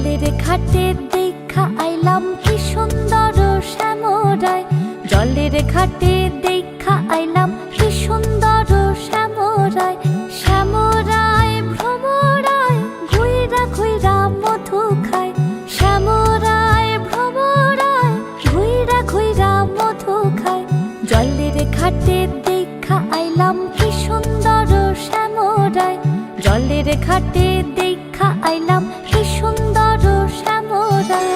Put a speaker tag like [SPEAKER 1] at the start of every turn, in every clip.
[SPEAKER 1] জলের ঘাটে দেখা আইলাম কি সুন্দর শ্যামরায়, জলের ঘাটে দেখা আইলাম কি সুন্দর শ্যামরায়। শ্যামরায় ভ্রমরায় ঘুইরা ঘুইরা মধু খায়, শ্যামরায় ভ্রমরায় ঘুইরা ঘুইরা মধু খায়। জলের ঘাটে দেখা আইলাম কি সুন্দর শ্যামরায়, জলের ঘাটে দেখা আইলাম কি সুন্দর শ্যামরায়।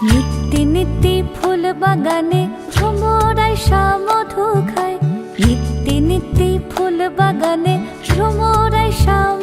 [SPEAKER 1] নিত্যি নিত্যি ফুল বাগানে ভ্রমরায় মধু খায়, নিত্যি নিত্যি ফুল বাগানে ভ্রমরায়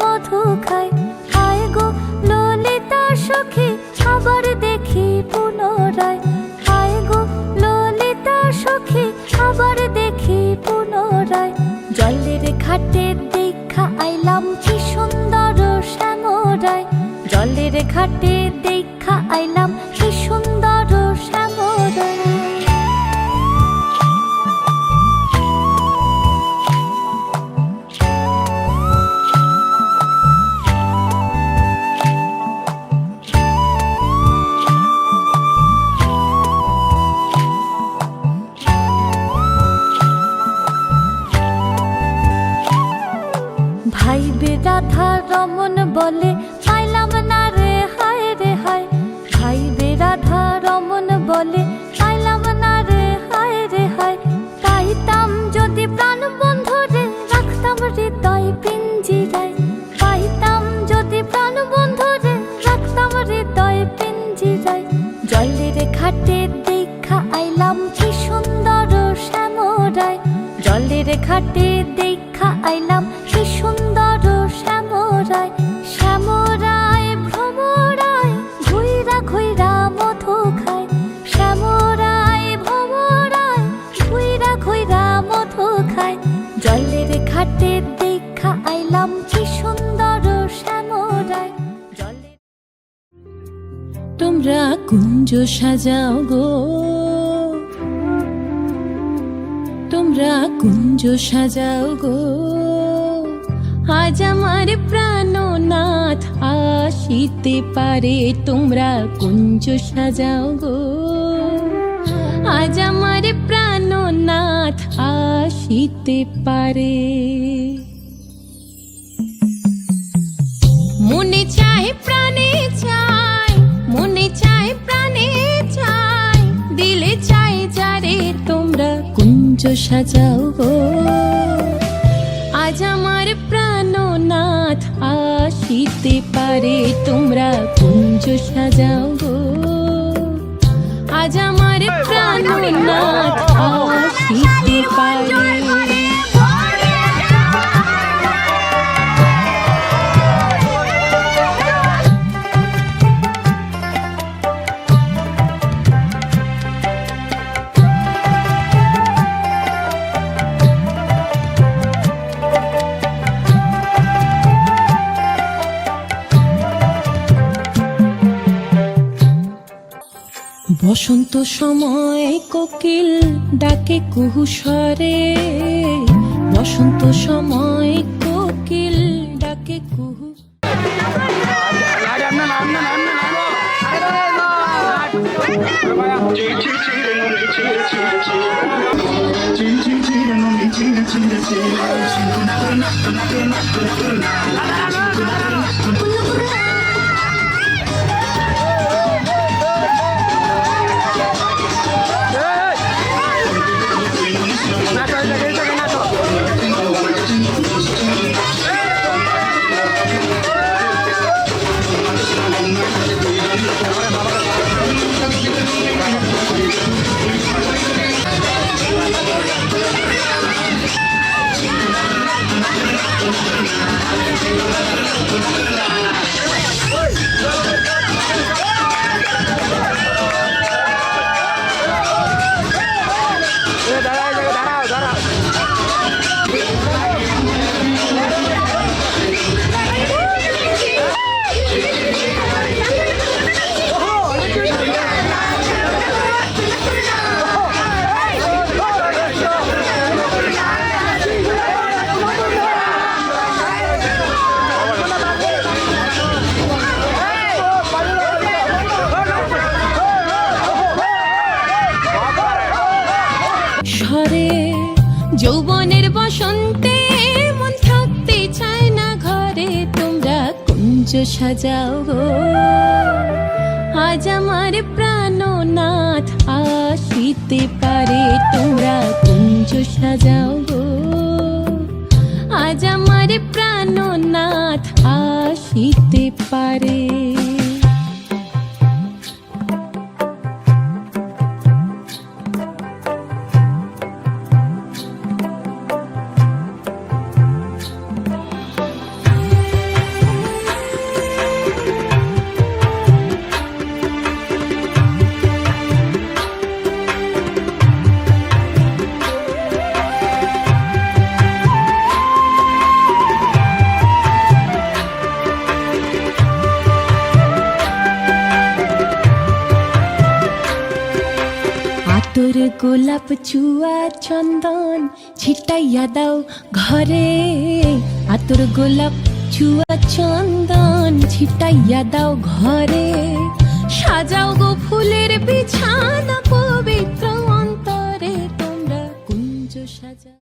[SPEAKER 1] মধু খায়। হায় গো ললিতা সখী আবার দেখি পুনরায়, হায় গো ললিতা সখী আবার দেখি পুনরায়। জলের ঘাটে দেখা আইলাম কি সুন্দর শ্যামরায়, জলের ঘাটে দেখা আইলাম কি সুন্দর শ্যামরায়। ভাই বে রাধা রমন বলে পাইলাম না রে হায় রে হায়, ভাই বে রাধা রমন বলে পাইলাম না রে হায় রে হায়। পাইতাম যদি প্রাণ বন্ধু রে রাখতাম হৃদয় পিঞ্জিরায়, পাইতাম যদি প্রাণ বন্ধু রে রাখতাম হৃদয় পিঞ্জিরায়। জলের ঘাটে দেখা আইলাম কি সুন্দর শ্যামরায়, জলের ঘাটে দেখা আইলাম কি সুন্দর শ্যামরায়। শ্যামরায় ভ্রমরায় ঘুইরা ঘুইরা মধু খায়, শ্যামরায় ভ্রমরায় ঘুইরা ঘুইরা মধু খায়। জলের ঘাটে দেখা আইলাম কি সুন্দর শ্যামরায়।
[SPEAKER 2] তোমরা কুঞ্জ সাজাও গো, তোমরা কুঞ্জ সাজাও গো, আজ আমার প্রাণনাথ আসিতে পারে। তোমরা কুঞ্জ সাজাও গো, আজ আমার প্রাণনাথ আসিতে পারে। মনে চায় প্রাণে চায়, মনে চায় প্রাণে চায়, দিলে চায় যারে। তোমরা কুঞ্জ সাজাও গো, আজ আমার প্রাণনাথ আসিতে পারে। তোমরা কুঞ্জ সাজাও গো, আজ আমার প্রাণনাথ আসিতে পারে। বসন্ত সময় কোকিল ডাকে কুহু স্বরে, বসন্ত সময় কোকিল ডাকে কুহু। যৌবনের বসন্তে মন থাকতে চায় না ঘরে, তোমরা কুঞ্জ সাজাও গো। আজ আমার প্রাণনাথ আসিতে পারে, তোমরা কুঞ্জ সাজাও গো। আজ আমার প্রাণনাথ আসিতে পারে। আতর গোলাপ চুয়া চন্দন ছিটাইয়া দাও ঘরে, আতর গোলাপ চুয়া চন্দন ছিটাইয়া দাও ঘরে। সাজাও গো ফুলের বিছানা পবিত্র অন্তরে, তোমরা কুঞ্জ সাজাও।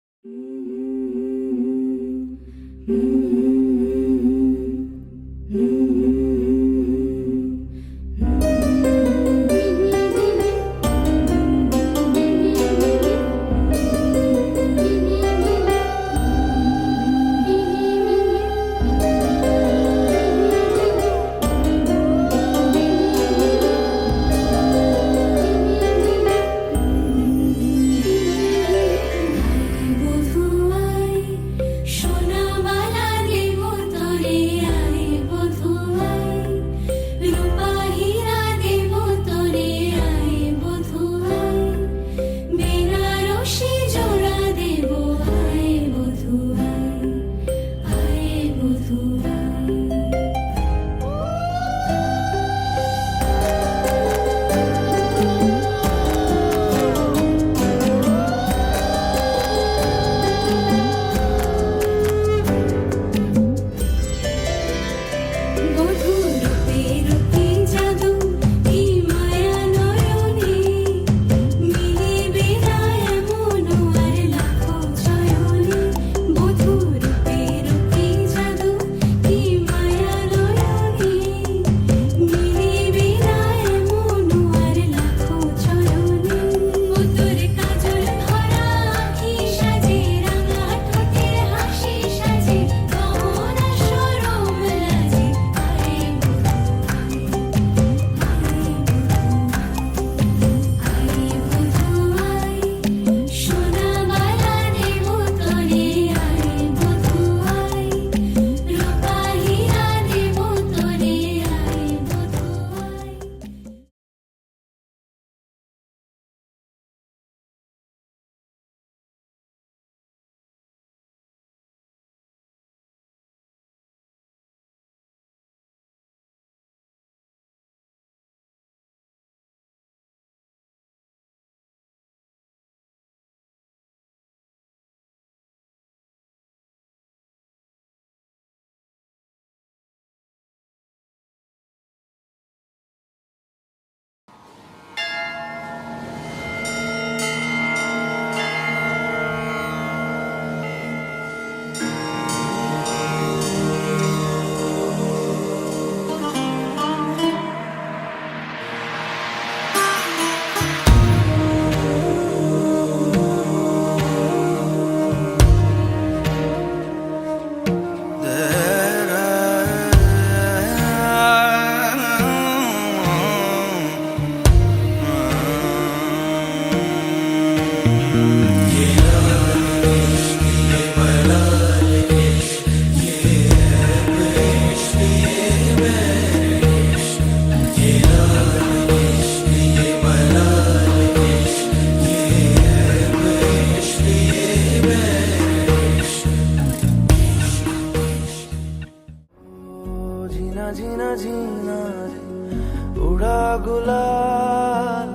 [SPEAKER 3] गुलाल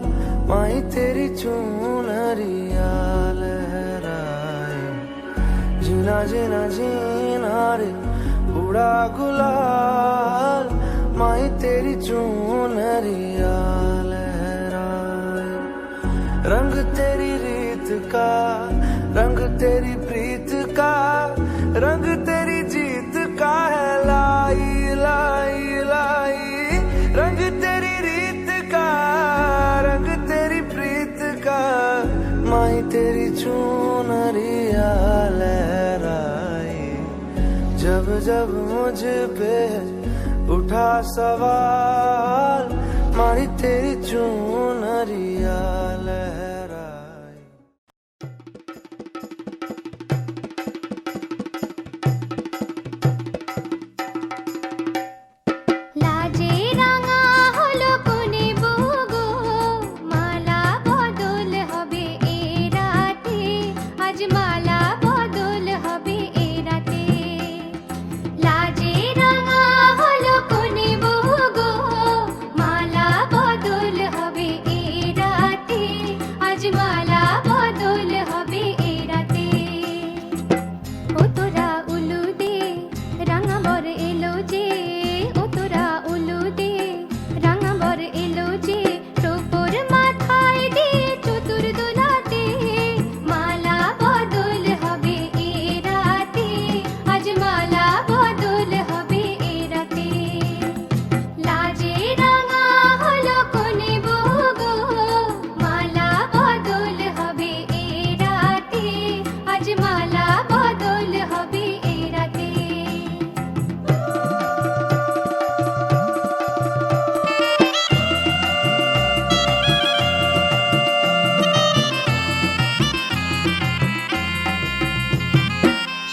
[SPEAKER 3] माही तेरी चुनरिया लहराए, जीना जीना जीना रे उड़ा गुलाल माही तेरी चुनरिया लहराए। रंग तेरी रीत का रंग तेरी प्रीत का, रंग तेरी जीत का है। लाई लाई लाई रंग तेरी रीत का, रंग तेरी प्रीत का। माई तेरी चुनरिया लहराए, जब जब मुझ पे उठा सवाल, माई तेरी चुनरिया लहराए।
[SPEAKER 1] লাজে রাঙা হলো কোনে বগো, মালা বদল হবে এ রাতে, আজ মালা বদল হবে এ রাতে। লাজে রাঙা হলো কোনে বগো, মালা বদল হবে এ রাতে, আজ মালা বদল হবে এ রাতে। ও তোরা উলু দে, রাঙা বর এলো যে, ও তোরা উলু দে, রাঙা বর এলো যে। টোপর মাথায় দিয়ে চতুর দোলাতে, মালা বদল হবে এ রাতে, আজ মালা বদল হবে এ রাতে। লাজে রাঙা হলো কোনে বগো, মালা বদল হবে এ রাতে, আজ মালা বদল হবে এ রাতে।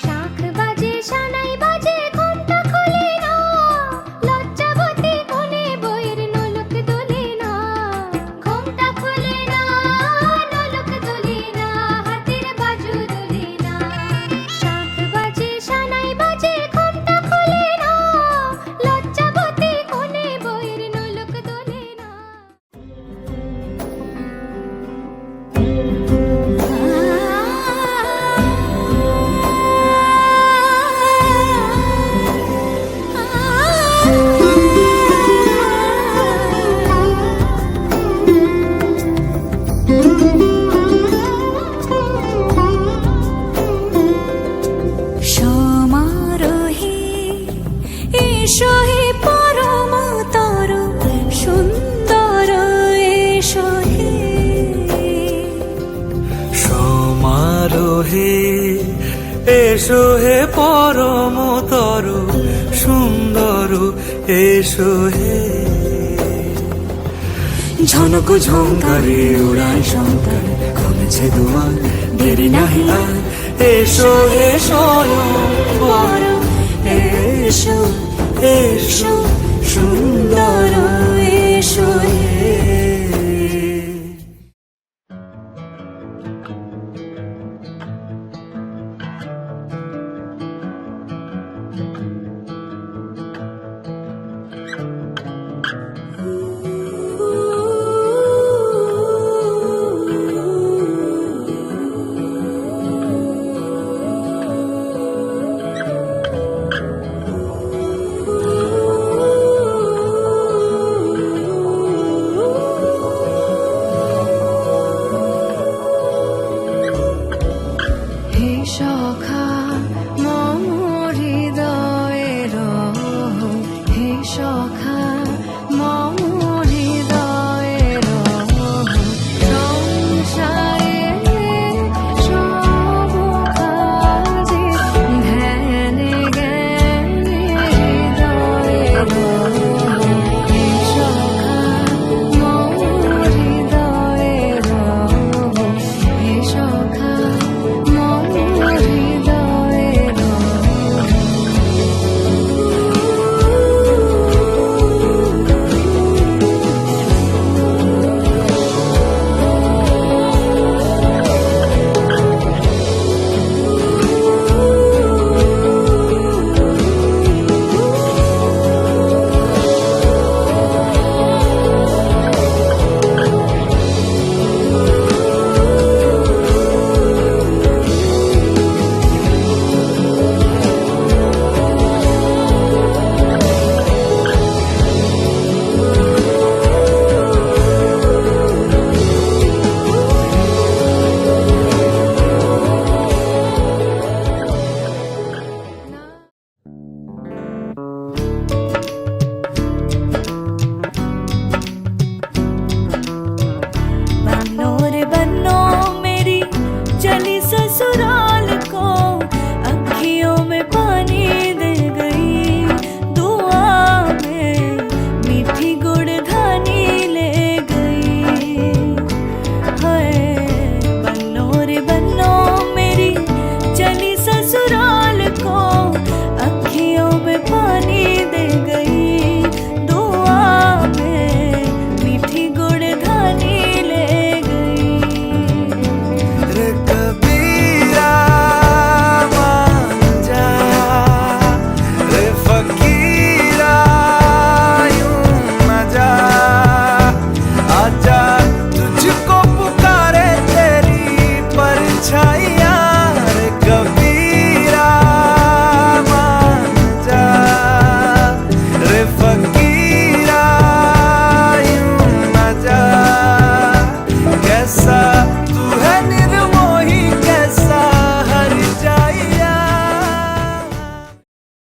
[SPEAKER 1] শাঁখ বাজে সানাই বাজে ঘোমটা খোলে না, লজ্জাবতী কোণে বইয়ের নোলক দোলে না। ঘোমটা খোলে না, নোলক দোলে না, হাতের বাজু দোলে না। শাঁখ বাজে সানাই বাজে ঘোমটা খোলে না, লজ্জাবতী কোণে বইয়ের নোলক দোলে না।
[SPEAKER 4] সমারোহে এসো হে পরমতর সুন্দর, এসো হে
[SPEAKER 5] সমারোহে এসো হে পরমতর সুন্দর, এসো হে। ঝনক ঝঙ্কারে উড়ায় শঙ্কর, খুলেছে দুয়ার দেরি নাহি আর। এসো হে স্বয়ং বর, এসো এসো সুন্দর, এসো হে।